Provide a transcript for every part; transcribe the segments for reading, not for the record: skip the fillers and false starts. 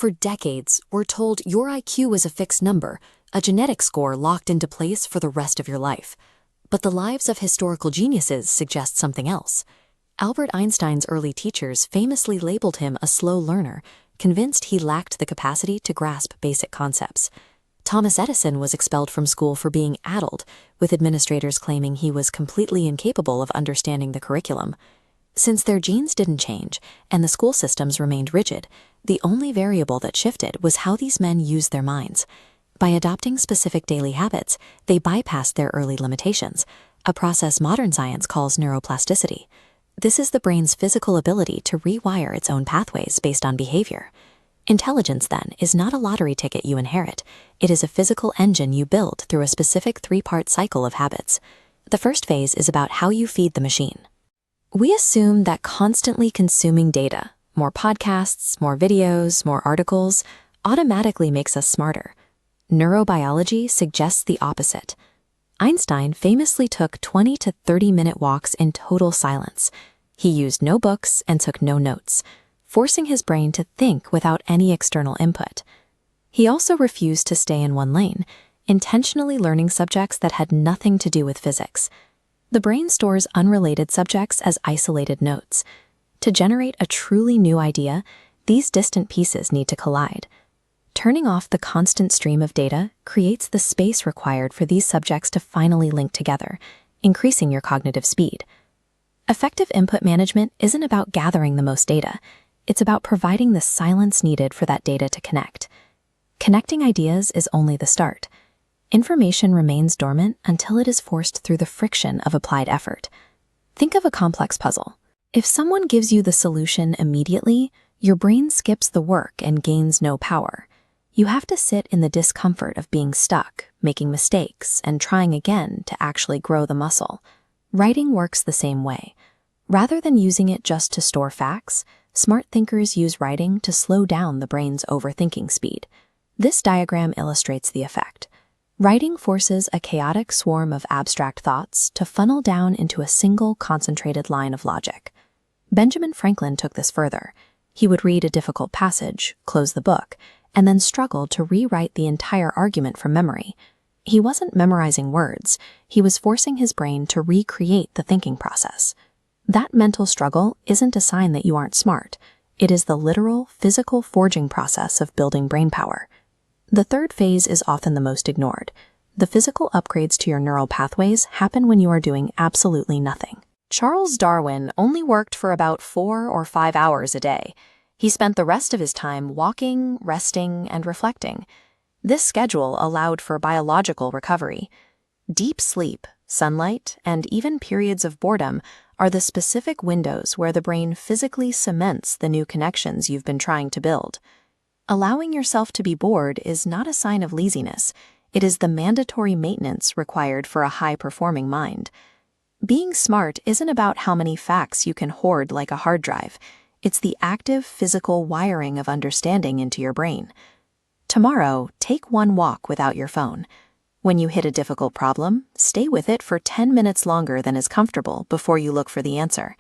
For decades, we're told your IQ is a fixed number, a genetic score locked into place for the rest of your life. But the lives of historical geniuses suggest something else. Albert Einstein's early teachers famously labeled him a slow learner, convinced he lacked the capacity to grasp basic concepts. Thomas Edison was expelled from school for being addled, with administrators claiming he was completely incapable of understanding the curriculum. Since their genes didn't change and the school systems remained rigid, the only variable that shifted was how these men used their minds. By adopting specific daily habits, they bypassed their early limitations, a process modern science calls neuroplasticity. This is the brain's physical ability to rewire its own pathways based on behavior. Intelligence, then, is not a lottery ticket you inherit. It is a physical engine you build through a specific three-part cycle of habits. The first phase is about how you feed the machine. We assume that constantly consuming data, more podcasts, more videos, more articles, automatically makes us smarter. Neurobiology suggests the opposite. Einstein famously took 20 to 30-minute walks in total silence. He used no books and took no notes, forcing his brain to think without any external input. He also refused to stay in one lane, intentionally learning subjects that had nothing to do with physics. The brain stores unrelated subjects as isolated notes. To generate a truly new idea, these distant pieces need to collide. Turning off the constant stream of data creates the space required for these subjects to finally link together, increasing your cognitive speed. Effective input management isn't about gathering the most data. It's about providing the silence needed for that data to connect. Connecting ideas is only the start. Information remains dormant until it is forced through the friction of applied effort. Think of a complex puzzle. If someone gives you the solution immediately, your brain skips the work and gains no power. You have to sit in the discomfort of being stuck, making mistakes, and trying again to actually grow the muscle. Writing works the same way. Rather than using it just to store facts, smart thinkers use writing to slow down the brain's overthinking speed. This diagram illustrates the effect. Writing forces a chaotic swarm of abstract thoughts to funnel down into a single concentrated line of logic. Benjamin Franklin took this further. He would read a difficult passage, close the book, and then struggle to rewrite the entire argument from memory. He wasn't memorizing words, he was forcing his brain to recreate the thinking process. That mental struggle isn't a sign that you aren't smart. It is the literal, physical forging process of building brain power. The third phase is often the most ignored. The physical upgrades to your neural pathways happen when you are doing absolutely nothing. Charles Darwin only worked for about 4 or 5 hours a day. He spent the rest of his time walking, resting, and reflecting. This schedule allowed for biological recovery. Deep sleep, sunlight, and even periods of boredom are the specific windows where the brain physically cements the new connections you've been trying to build. Allowing yourself to be bored is not a sign of laziness. It is the mandatory maintenance required for a high-performing mind. Being smart isn't about how many facts you can hoard like a hard drive. It's the active physical wiring of understanding into your brain. Tomorrow, take one walk without your phone. When you hit a difficult problem, stay with it for 10 minutes longer than is comfortable before you look for the answer.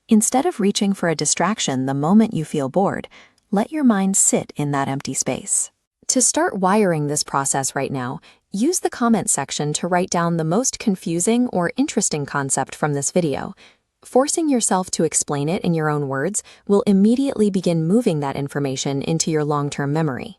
Instead of reaching for a distraction the moment you feel bored, let your mind sit in that empty space. To start wiring this process right now, use the comment section to write down the most confusing or interesting concept from this video. Forcing yourself to explain it in your own words will immediately begin moving that information into your long-term memory.